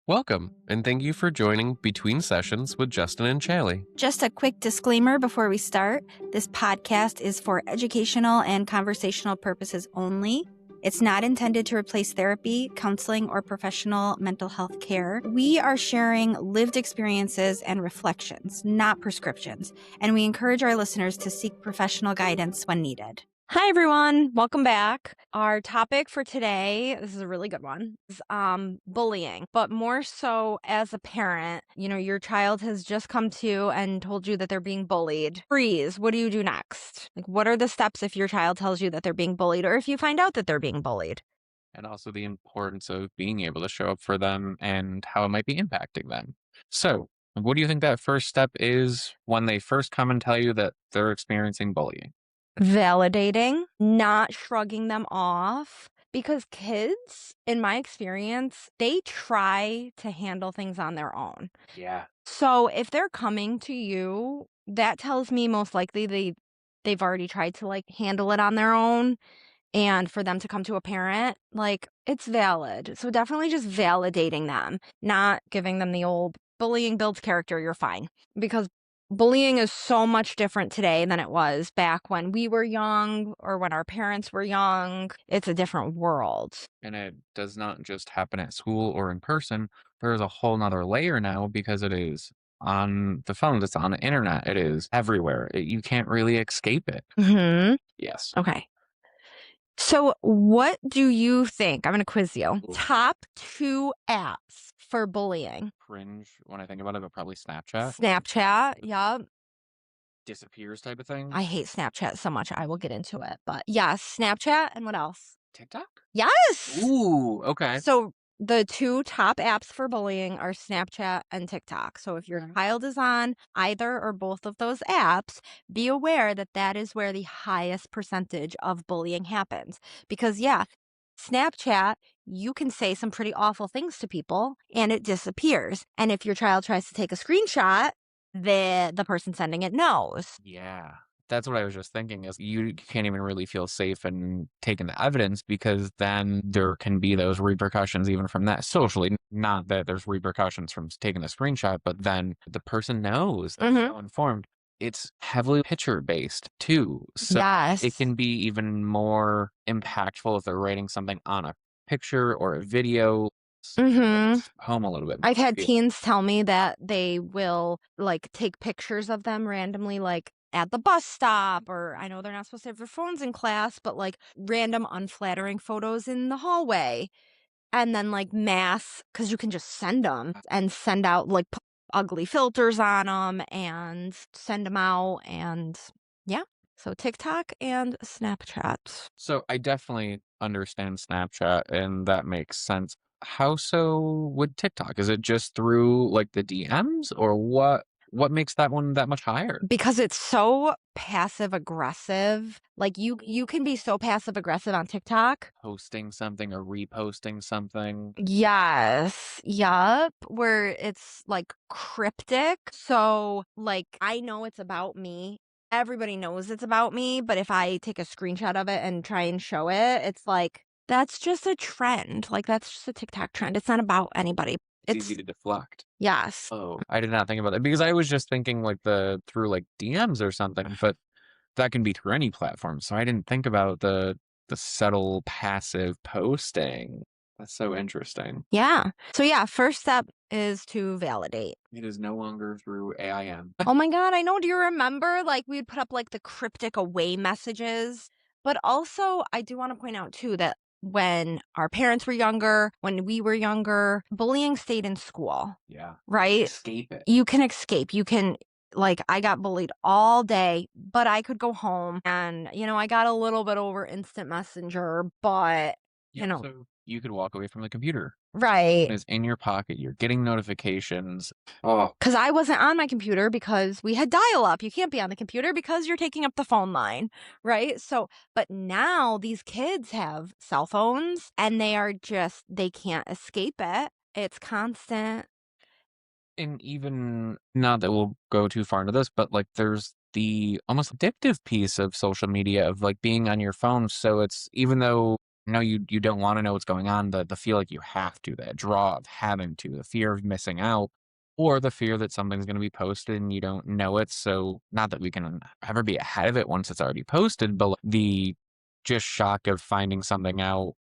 Welcome, and thank you for joining Between Sessions with Justin and Challee. Just a quick disclaimer before we start. This podcast is for educational and conversational purposes only. It's not intended to replace therapy, counseling, or professional mental health care. We are sharing lived experiences and reflections, not prescriptions, and we encourage our listeners to seek professional guidance when needed. Hi, everyone. Welcome back. Our topic for today, this is a really good one, is bullying, but more so as a parent. Your child has just come to you and told you that they're being bullied. Freeze. What do you do next? What are the steps if your child tells you that they're being bullied or if you find out that they're being bullied? And also the importance of being able to show up for them and how it might be impacting them. So, what do you think that first step is when they first come and tell you that they're experiencing bullying? Validating, not shrugging them off. Because kids, in my experience, they try to handle things on their own. Yeah. So if they're coming to you, that tells me most likely they've already tried to handle it on their own. And for them to come to a parent, it's valid. So definitely just validating them, not giving them the old bullying builds character, you're fine. Because bullying is so much different today than it was back when we were young or when our parents were young. It's a different world. And it does not just happen at school or in person. There's a whole nother layer now because it is on the phones, it's on the internet, it is everywhere. You can't really escape it. Mm-hmm. Yes. Okay. So what do you think? I'm going to quiz you. Ooh. Top 2 apps for bullying. Cringe when I think about it, but probably Snapchat. Snapchat, yeah. Disappears type of thing. I hate Snapchat so much. I will get into it. But yes, Snapchat, and what else? TikTok? Yes! Ooh, okay. So the 2 top apps for bullying are Snapchat and TikTok. So if your child is on either or both of those apps, be aware that that is where the highest percentage of bullying happens. Because Snapchat, you can say some pretty awful things to people and it disappears. And if your child tries to take a screenshot, the person sending it knows. Yeah. That's what I was just thinking is you can't even really feel safe in taking the evidence because then there can be those repercussions even from that socially. Not that there's repercussions from taking a screenshot, but then the person knows they're so informed. It's heavily picture based too. So Yes. it can be even more impactful if they're writing something on a picture or a video. Home a little bit. I've had teens tell me that they will take pictures of them randomly, at the bus stop, or I know they're not supposed to have their phones in class, but random unflattering photos in the hallway. And then mass, because you can just send them and send out put ugly filters on them and send them out. And yeah, so TikTok and Snapchat. So I definitely understand Snapchat and that makes sense. How so with TikTok? Is it just through the DMs or what makes that one that much higher? Because it's so passive aggressive. You can be so passive aggressive on TikTok. Posting something or reposting something. Yes. Yup. Where it's cryptic. So I know it's about me. Everybody knows it's about me, but if I take a screenshot of it and try and show it, it's that's just a trend. That's just a TikTok trend. It's not about anybody. It's easy to deflect. Yes. Oh, I did not think about that because I was just thinking through DMs or something, but that can be through any platform. So I didn't think about the subtle passive posting. That's so interesting. Yeah. So first step is to validate. It is no longer through AIM. Oh my God, I know. Do you remember we'd put up the cryptic away messages? But also I do want to point out too that when our parents were younger, when we were younger, bullying stayed in school. Yeah. Right? Escape it. You can escape. You can I got bullied all day, but I could go home and, I got a little bit over instant messenger, but, So you could walk away from the computer. Right. It's in your pocket. You're getting notifications. Oh. Because I wasn't on my computer because we had dial-up. You can't be on the computer because you're taking up the phone line, right? So, but now these kids have cell phones and they can't escape it. It's constant. And even, not that we'll go too far into this, but there's the almost addictive piece of social media of being on your phone. So it's, even though No, you don't wanna know what's going on, the feel like you have to, that draw of having to, the fear of missing out, or the fear that something's gonna be posted and you don't know it, so not that we can ever be ahead of it once it's already posted, but, like, the just shock of finding something out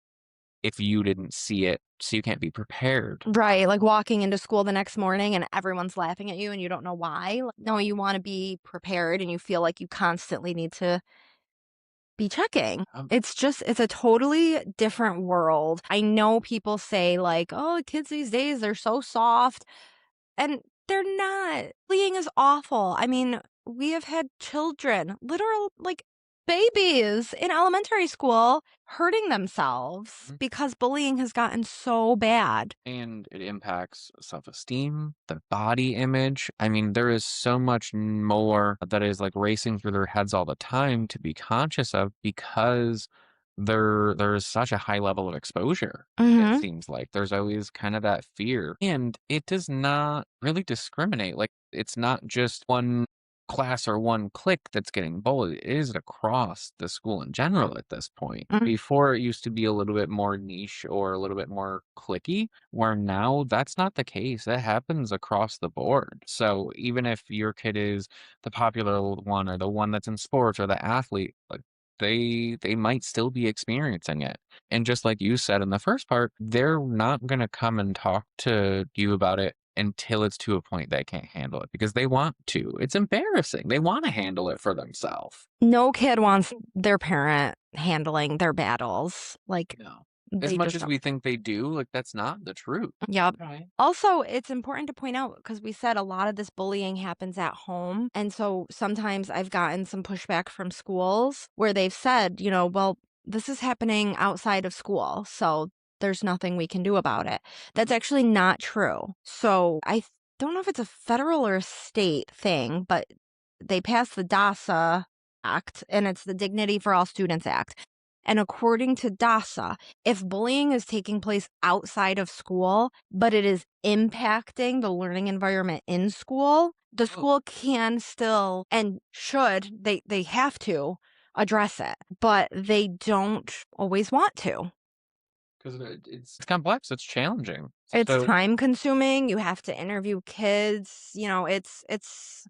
if you didn't see it, so you can't be prepared. Right, like walking into school the next morning and everyone's laughing at you and you don't know why. Like, no, you wanna be prepared and you feel like you constantly need to be checking. Um, It's a totally different world. I know people say like, "Oh, kids these days, they're so soft." And they're not. Bullying is awful. I mean, we have had children, literal like babies in elementary school hurting themselves mhm. because bullying has gotten so bad. And it impacts self-esteem, the body image. I mean, there is so much more that is like racing through their heads all the time to be conscious of because there is such a high level of exposure. It Mhm. seems like there's always kind of that fear, and it does not really discriminate. Like it's not just one class or one clique that's getting bullied. It is across the school in general at this point. Mm. Before it used to be a little bit more niche or a little bit more clicky, where now that's not the case. It happens across the board. So even if your kid is the popular one or the one that's in sports or the athlete, like they might still be experiencing it. And just like you said in the first part, they're not gonna come and talk to you about it until it's to a point they can't handle it because they want to. It's embarrassing. They want to handle it for themselves. No kid wants their parent handling their battles. Like No. As they much just as don't. we think they do, like that's not the truth. Yep. Right. Also, it's important to point out because we said a lot of this bullying happens at home. And so sometimes I've gotten some pushback from schools where they've said, well, this is happening outside of school. So there's nothing we can do about it. That's actually not true. So don't know if it's a federal or a state thing, but they passed the DASA Act and it's the Dignity for All Students Act. And according to DASA, if bullying is taking place outside of school, but it is impacting the learning environment in school, the Oh, school can still and should, they have to address it, but they don't always want to. because it's complex. It's challenging. It's So time consuming. You have to interview kids. It's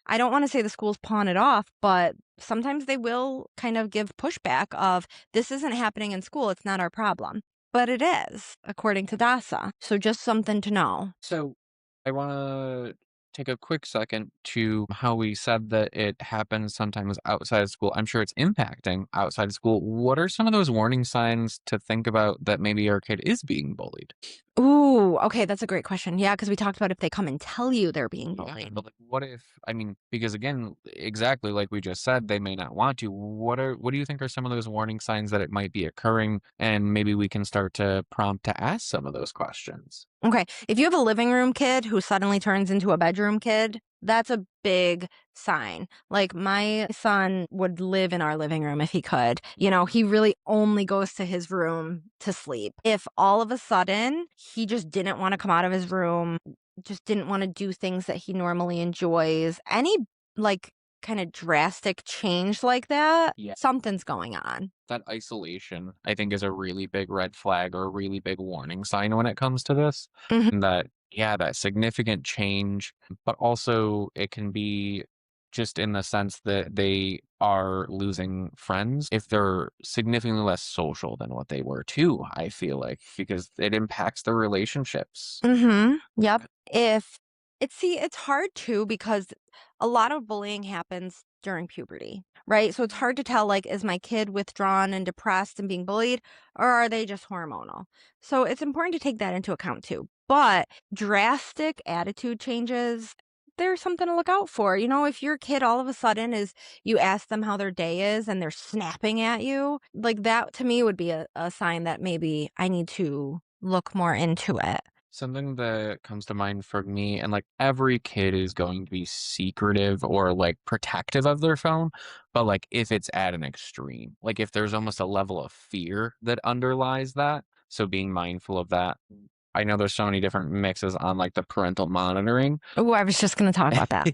I don't want to say the schools pawn it off, but sometimes they will kind of give pushback of this isn't happening in school, it's not our problem. But it is, according to DASA. So just something to know. So I want to take a quick second to how we said that it happens sometimes outside of school. I'm sure it's impacting outside of school. What are some of those warning signs to think about that maybe our kid is being bullied? Ooh, okay, that's a great question. Yeah, because we talked about if they come and tell you they're being Yeah, bullied. but like, what if? I mean, because again, exactly like we just said, they may not want to. What do you think are some of those warning signs that it might be occurring, and maybe we can start to prompt to ask some of those questions? Okay, if you have a living room kid who suddenly turns into a bedroom kid, that's a big sign. Like my son would live in our living room if he could. He really only goes to his room to sleep. If all of a sudden he just didn't want to come out of his room, just didn't want to do things that he normally enjoys, any like kind of drastic change like that, Yeah. something's going on. That isolation, I think, is a really big red flag or a really big warning sign when it comes to this. Mhm. And that, yeah, that significant change, but also it can be just in the sense that they are losing friends if they're significantly less social than what they were too, I feel like, because it impacts their relationships. Mhm. Yep. If it's hard too because a lot of bullying happens during puberty, right? So it's hard to tell like is my kid withdrawn and depressed and being bullied or are they just hormonal? So it's important to take that into account too. But drastic attitude changes there's something to look out for. If your kid all of a sudden is you ask them how their day is and they're snapping at you, like that to me would be a sign that maybe I need to look more into it. Something that comes to mind for me, and like every kid is going to be secretive or like protective of their phone, but like if it's at an extreme, like if there's almost a level of fear that underlies that. So being mindful of that. I know there's so many different mixes on like the parental monitoring. Oh, I was just going to talk about that.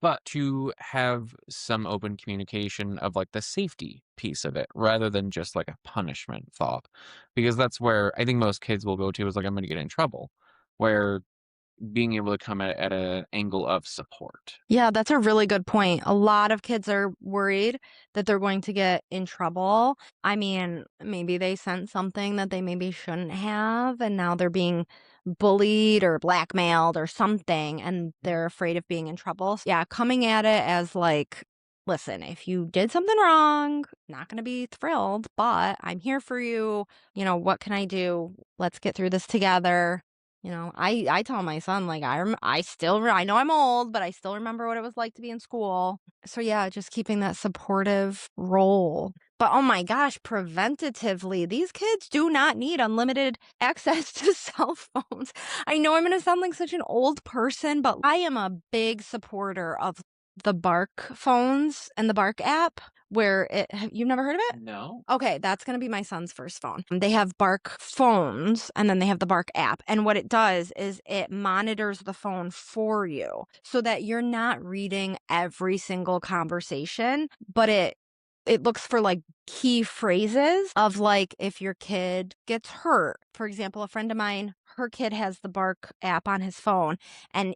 But to have some open communication of like the safety piece of it rather than just like a punishment thought. Because that's where I think most kids will go to is like, I'm going to get in trouble. Where being able to come at an angle of support. Yeah, that's a really good point. A lot of kids are worried that they're going to get in trouble. I mean, maybe they sent something that they maybe shouldn't have, and now they're being bullied or blackmailed or something, and they're afraid of being in trouble. So, yeah, coming at it as like, listen, if you did something wrong, not going to be thrilled, but I'm here for you. What can I do? Let's get through this together. I tell my son, like, I know I'm old, but I still remember what it was like to be in school. So yeah, just keeping that supportive role. But oh my gosh, preventatively, these kids do not need unlimited access to cell phones. I know I'm going to sound like such an old person, but I am a big supporter of the Bark phones and the Bark app where you've never heard of it? No. Okay, that's going to be my son's first phone. They have Bark phones and then they have the Bark app. And what it does is it monitors the phone for you so that you're not reading every single conversation, but it looks for like key phrases of like if your kid gets hurt. For example, a friend of mine, her kid has the Bark app on his phone and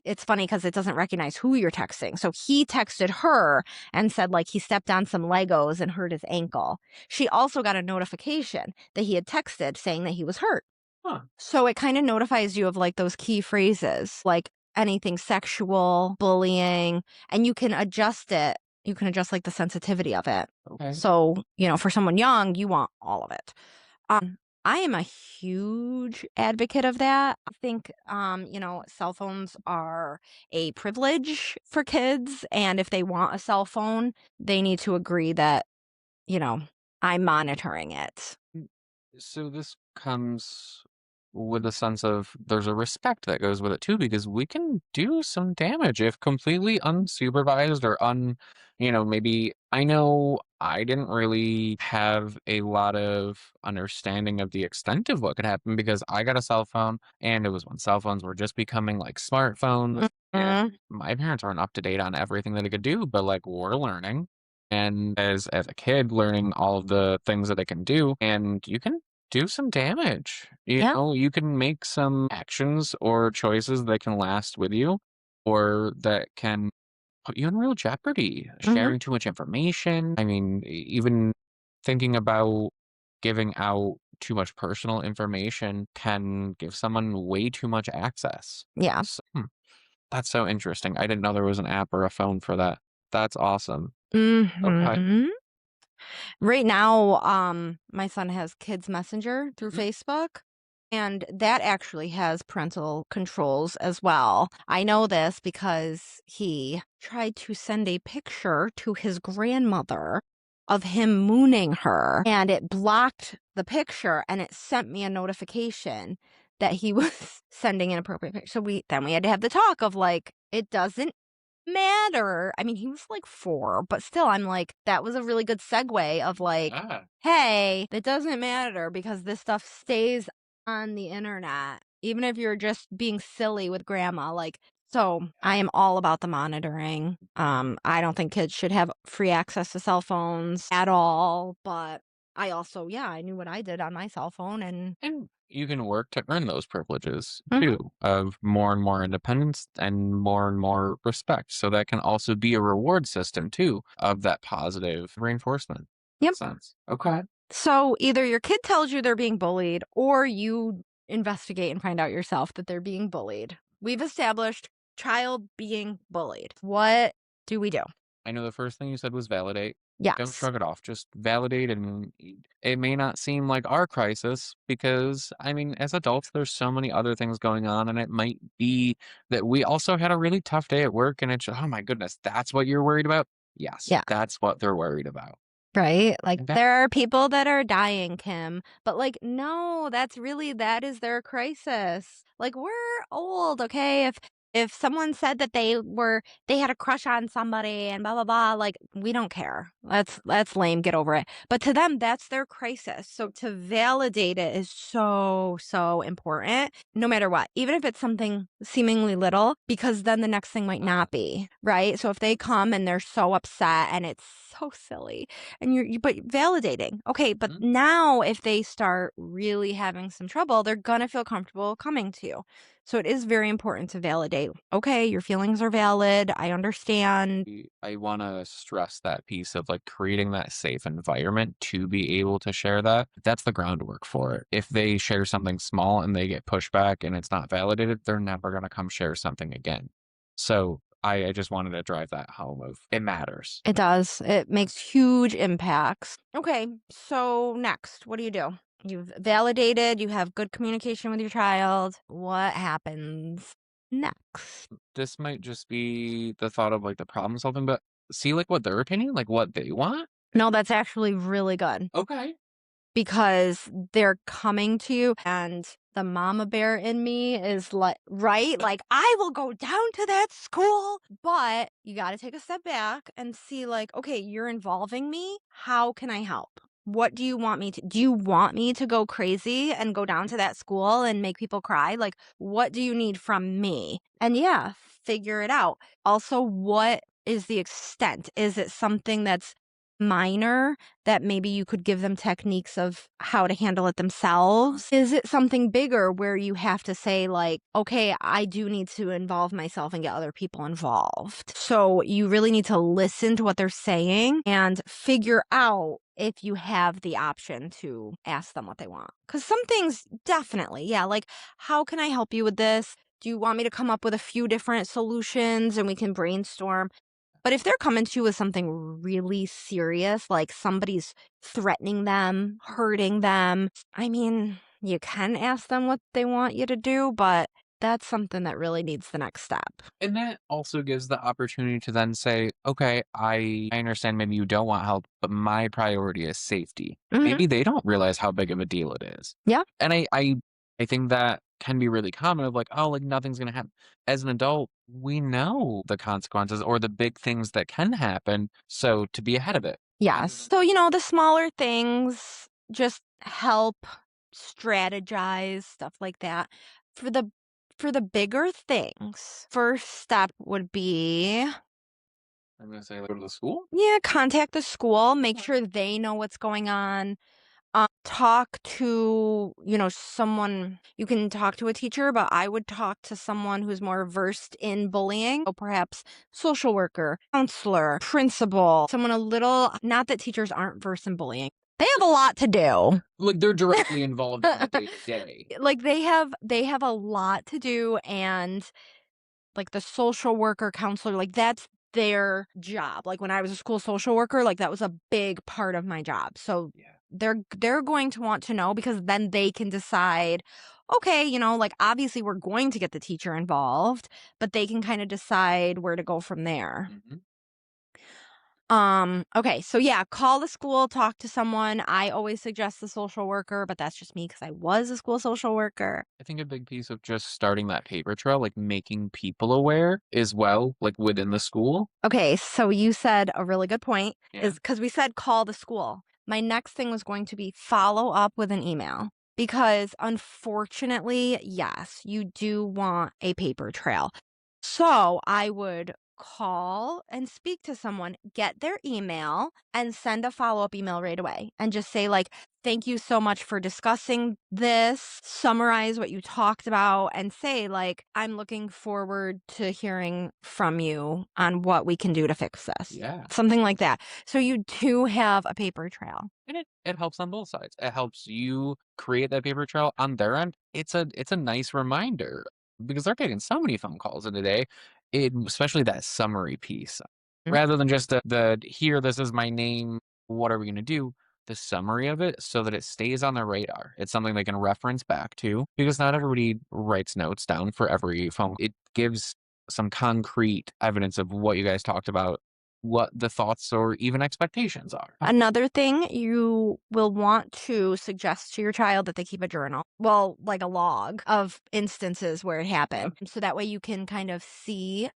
it's funny because it doesn't recognize who you're texting. So he texted her and said like he stepped on some Legos and hurt his ankle. She also got a notification that he had texted saying that he was hurt. Huh. So it kind of notifies you of like those key phrases, like anything sexual, bullying, and you can adjust it. You can adjust like the sensitivity of it. Okay. So, for someone young, you want all of it. I am a huge advocate of that. I think, cell phones are a privilege for kids. And if they want a cell phone, they need to agree that, I'm monitoring it. So this comes with a sense of there's a respect that goes with it too, because we can do some damage if completely unsupervised or maybe I know I didn't really have a lot of understanding of the extent of what could happen because I got a cell phone and it was when cell phones were just becoming like smartphones. And my parents aren't up to date on everything that it could do, but like we're learning. And as a kid, learning all of the things that it can do, and you can do some damage. Yeah. You can make some actions or choices that can last with you, or that can put you in real jeopardy. Sharing too much information. I mean, even thinking about giving out too much personal information can give someone way too much access. Yeah. So, that's so interesting. I didn't know there was an app or a phone for that. That's awesome. Okay. Mm-hmm. Right now, my son has Kids Messenger through Mhm. Facebook, and that actually has parental controls as well. I know this because he tried to send a picture to his grandmother of him mooning her, and it blocked the picture, and it sent me a notification that he was sending inappropriate pictures. So we had to have the talk of like, it doesn't matter. I mean, he was like 4, but still, I'm like, that was a really good segue of like, Ah. hey, it doesn't matter because this stuff stays on the internet, even if you're just being silly with grandma. Like, so I am all about the monitoring. I don't think kids should have free access to cell phones at all, but I also, I knew what I did on my cell phone and And you can work to earn those privileges Mhm. too, of more and more independence and more respect. So that can also be a reward system too of that positive reinforcement Yep. sense. Okay. So either your kid tells you they're being bullied or you investigate and find out yourself that they're being bullied. We've established child being bullied. What do we do? I know the first thing you said was validate. Don't Yes. shrug it off. Just validate, and it may not seem like our crisis because, I mean, as adults, there's so many other things going on, and it might be that we also had a really tough day at work, and it's, oh my goodness, that's what you're worried about? Yes, Yeah. that's what they're worried about. Right? Like And that, there are people that are dying, Kim, but like, no, that is their crisis. Like we're old, okay? If someone said that they had a crush on somebody and blah blah blah, like we don't care. That's lame, get over it. But to them that's their crisis. So to validate it is so important no matter what. Even if it's something seemingly little because then the next thing might not be, right? So if they come and they're so upset and it's so silly and but validating. Okay, but now if they start really having some trouble, they're going to feel comfortable coming to you. So it is very important to validate. Okay, your feelings are valid. I understand. I want to stress that piece of like creating that safe environment to be able to share that. That's the groundwork for it. If they share something small and they get pushback and it's not validated, they're never going to come share something again. So I just wanted to drive that home of it matters. It does. It makes huge impacts. Okay, so next, what do you do? You've validated, you have good communication with your child. What happens next? This might just be the thought of like the problem solving, but see like what their opinion, like what they want. No, that's actually really good Okay. because they're coming to you and the mama bear in me is like, right? Like, I will go down to that school, but you got to take a step back and see, like, okay, you're involving me. How can I help? What do you want me to do? You want me to go crazy and go down to that school and make people cry? Like, what do you need from me? And yeah, figure it out. Also, what is the extent? Is it something that's minor that maybe you could give them techniques of how to handle it themselves? Is it something bigger where you have to say like, okay, I do need to involve myself and get other people involved? So you really need to listen to what they're saying and figure out if you have the option to ask them what they want. Because some things definitely, yeah, like how can I help you with this? Do you want me to come up with a few different solutions and we can brainstorm? But if they're coming to you with something really serious, like somebody's threatening them, hurting them, I mean, you can ask them what they want you to do, but that's something that really needs the next step. And that also gives the opportunity to then say, okay, I understand maybe you don't want help, but my priority is safety. Mhm. Maybe they don't realize how big of a deal it is. Yeah. And I think that can be really common of like, oh, like nothing's gonna happen. As an adult, we know the consequences or the big things that can happen. So to be ahead of it. Yes. So, the smaller things just help strategize, stuff like that. For the for the bigger things, first step would be I'm gonna say like, go to the school. yeah, contact the school, make sure they know what's going on. Talk to, someone. You can talk to a teacher, but I would talk to someone who's more versed in bullying. So perhaps social worker, counselor, principal, someone a little, not that teachers aren't versed in bullying. They have a lot to do. Like they're directly involved in the day to day. Like they have a lot to do and like the social worker, counselor, like that's their job. Like when I was a school social worker, like that was a big part of my job. So Yeah. they're going to want to know because then they can decide, okay, like obviously we're going to get the teacher involved, but they can kind of decide where to go from there. Mhm. Okay, so yeah, call the school, talk to someone. I always suggest the social worker, but that's just me because I was a school social worker. I think a big piece of just starting that paper trail, like making people aware as well, like within the school. Okay, so you said a really good point Yeah. is because we said call the school. My next thing was going to be follow up with an email because unfortunately, yes, you do want a paper trail. So I would call and speak to someone, get their email, and send a follow up email right away and just say, like, thank you so much for discussing this. Summarize what you talked about and say, like, I'm looking forward to hearing from you on what we can do to fix this. Yeah. Something like that. So you do have a paper trail. And it helps on both sides. It helps you create that paper trail on their end. It's a nice reminder because they're getting so many phone calls in a day, especially that summary piece. Mm. Rather than just the here, this is my name, what are we gonna do? The summary of it so that it stays on their radar. It's something they can reference back to because not everybody writes notes down for every phone. It gives some concrete evidence of what you guys talked about what the thoughts or even expectations are. Another thing you will want to suggest to your child that they keep a journal. Well, like a log of instances where it happened. So that way you can kind of see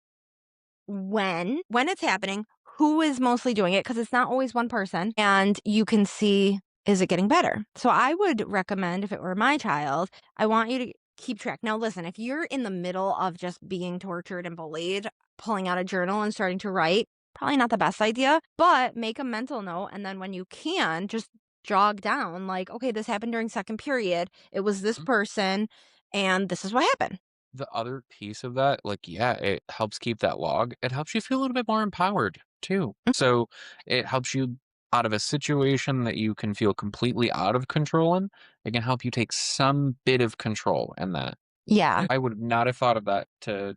when it's happening, who is mostly doing it, because it's not always one person, and you can see, is it getting better? So I would recommend, if it were my child, I want you to keep track. Now listen, if you're in the middle of just being tortured and bullied, pulling out a journal and starting to write, probably not the best idea, but make a mental note, and then when you can, just jog down like, okay, this happened during second period, it was this person, and this is what happened. The other piece of that, like, yeah, it helps keep that log. It helps you feel a little bit more empowered too. So it helps you out of a situation that you can feel completely out of control in. It can help you take some bit of control in that. Yeah. I would not have thought of that to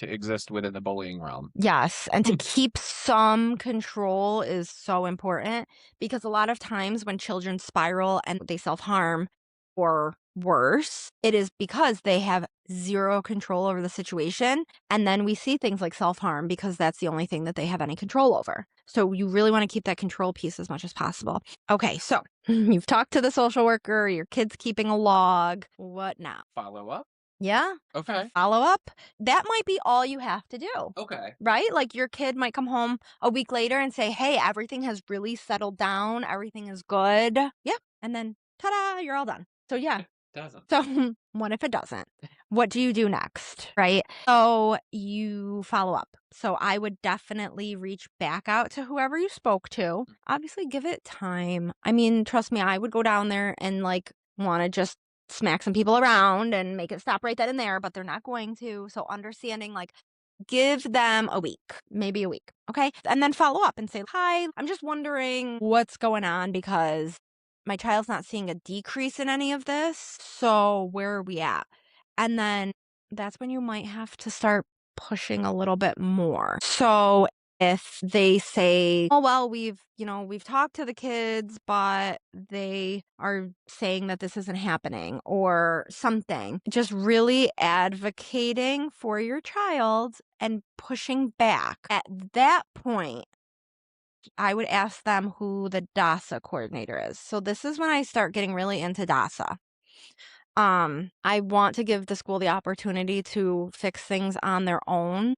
exist within the bullying realm. Yes, and to keep some control is so important, because a lot of times when children spiral and they self-harm or worse, it is because they have zero control over the situation. And then we see things like self-harm because that's the only thing that they have any control over. So you really want to keep that control piece as much as possible. Okay, so you've talked to the social worker, your kid's keeping a log. What now? Follow up? Yeah. Okay. Follow up. That might be all you have to do. Okay. Right? Like your kid might come home a week later and say, hey, everything has really settled down. Everything is good. Yeah. And then ta-da, you're all done. So yeah. Doesn't. So what if it doesn't? What do you do next? Right? So you follow up. So I would definitely reach back out to whoever you spoke to. Obviously give it time. I mean, trust me, I would go down there and like want to just smack some people around and make it stop right then and there, but they're not going to. So understanding, like, give them a week, maybe a week. Okay. And then follow up and say, hi, I'm just wondering what's going on because my child's not seeing a decrease in any of this. So where are we at? And then that's when you might have to start pushing a little bit more. So if they say, oh, well, we've talked to the kids, but they are saying that this isn't happening or something, just really advocating for your child and pushing back. At that point, I would ask them who the DASA coordinator is. So this is when I start getting really into DASA. I want to give the school the opportunity to fix things on their own,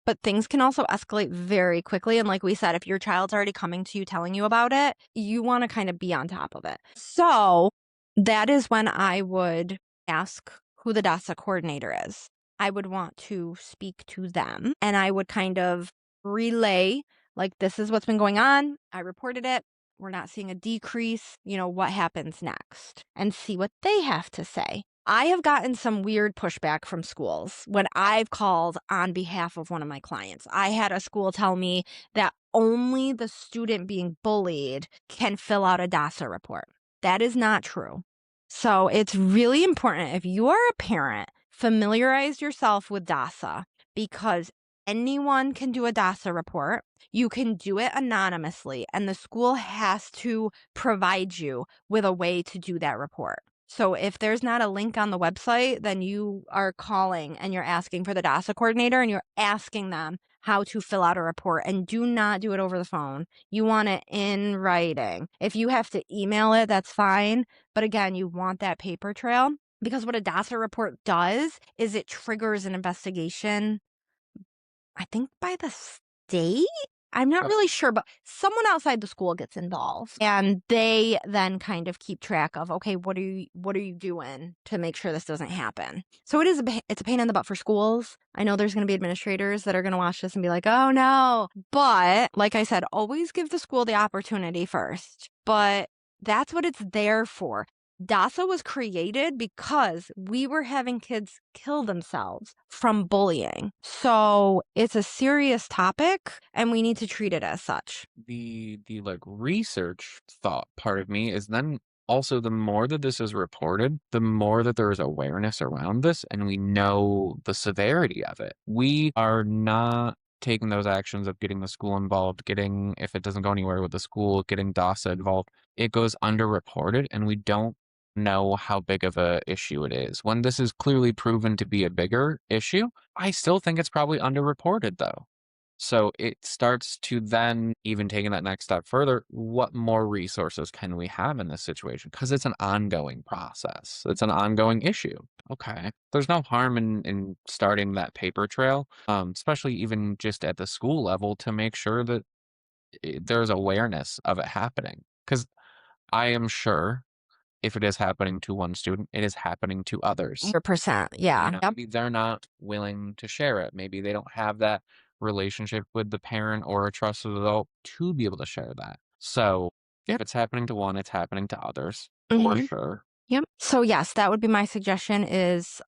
but things can also escalate very quickly. And like we said, if your child's already coming to you telling you about it, you want to kind of be on top of it. So that is when I would ask who the DASA coordinator is. I would want to speak to them and I would kind of relay, like, this is what's been going on. I reported it. We're not seeing a decrease. What happens next? And see what they have to say. I have gotten some weird pushback from schools when I've called on behalf of one of my clients. I had a school tell me that only the student being bullied can fill out a DASA report. That is not true. So it's really important, if you are a parent, familiarize yourself with DASA, because anyone can do a DASA report. You can do it anonymously, and the school has to provide you with a way to do that report. So if there's not a link on the website, then you are calling and you're asking for the DASA coordinator and you're asking them how to fill out a report, and do not do it over the phone. You want it in writing. If you have to email it, that's fine. But again, you want that paper trail, because what a DASA report does is it triggers an investigation, I think by the state? I'm not really sure, but someone outside the school gets involved, and they then kind of keep track of, okay, what are you doing to make sure this doesn't happen? So it's a pain in the butt for schools. I know there's going to be administrators that are going to watch this and be like, oh no. But like I said, always give the school the opportunity first. But that's what it's there for. DASA was created because we were having kids kill themselves from bullying. So it's a serious topic and we need to treat it as such. The like research thought part of me is then also, the more that this is reported, the more that there is awareness around this and we know the severity of it. We are not taking those actions of getting the school involved, if it doesn't go anywhere with the school, getting DASA involved. It goes underreported and we don't know how big of a issue it is. When this is clearly proven to be a bigger issue, I still think it's probably underreported though. So it starts to then, even taking that next step further, what more resources can we have in this situation? Because it's an ongoing process. It's an ongoing issue. Okay. There's no harm in starting that paper trail, especially even just at the school level, to make sure that there's awareness of it happening. Because I am sure if it is happening to one student, it is happening to others. 100%. You Yeah. know, Yep. maybe they're not willing to share it. Maybe they don't have that relationship with the parent or a trusted adult to be able to share that. So if it's happening to one, it's happening to others for Mhm. sure. Yep. So yes, that would be my suggestion is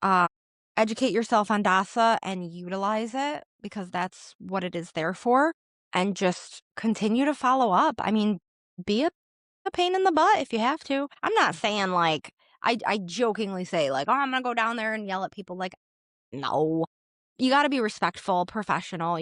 educate yourself on DASA and utilize it because that's what it is there for. And just continue to follow up. I mean, be a pain in the butt if you have to. I'm not saying like I jokingly say like, oh, I'm gonna go down there and yell at people. Like, no. You got to be respectful, professional,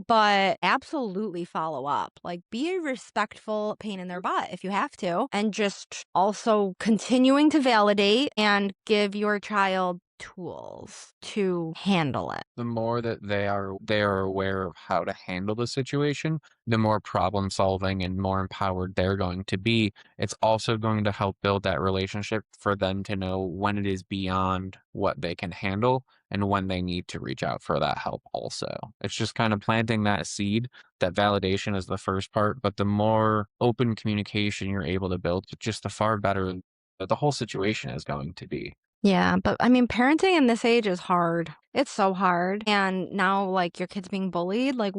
but absolutely follow up. Like, be a respectful pain in their butt if you have to. And just also continuing to validate and give your child tools to handle it. The more that they are aware of how to handle the situation, the more problem solving and more empowered they're going to be. It's also going to help build that relationship for them to know when it is beyond what they can handle and when they need to reach out for that help also. It's just kind of planting that seed. That validation is the first part, but the more open communication you're able to build, just the far better that the whole situation is going to be. Yeah, but I mean, parenting in this age is hard. It's so hard. And now, like, your kid's being bullied. Like,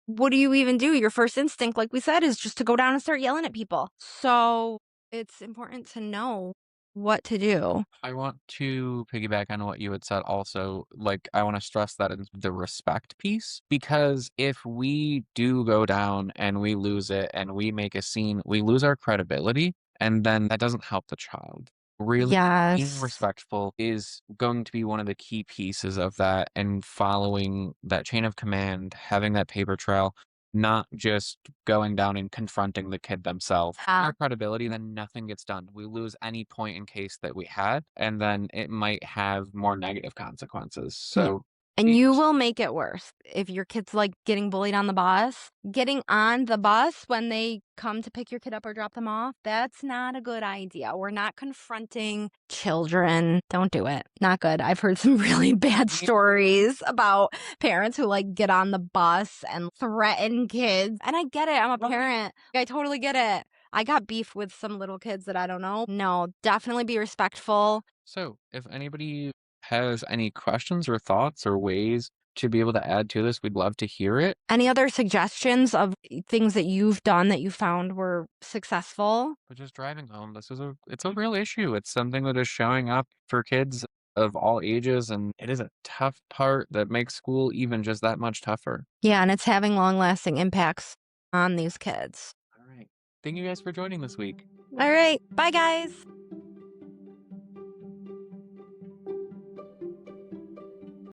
what do you even do? Your first instinct, like we said, is just to go down and start yelling at people. So it's important to know what to do. I want to piggyback on what you had said also. Like, I want to stress that in the respect piece, because if we do go down and we lose it and we make a scene, we lose our credibility, and then that doesn't help the child. Really, being Yes. respectful is going to be one of the key pieces of that, and following that chain of command, having that paper trail, not just going down and confronting the kid themselves. Our credibility, then nothing gets done. We lose any point in case that we had, and then it might have more negative consequences. Yeah. So, And you will make it worse. If your kid's like getting bullied on the bus, getting on the bus when they come to pick your kid up or drop them off, that's not a good idea. We're not confronting children. Don't do it. Not good. I've heard some really bad stories about parents who like get on the bus and threaten kids. And I get it. I'm a parent. I totally get it. I got beef with some little kids that I don't know. No, definitely be respectful. so if anybody has any questions or thoughts or ways to be able to add to this, we'd love to hear it. Any other suggestions of things that you've done that you found were successful? But just driving home, it's a real issue. It's something that is showing up for kids of all ages, and it is a tough part that makes school even just that much tougher. Yeah, and it's having long-lasting impacts on these kids. All right. Thank you guys for joining this week. All right. Bye, guys.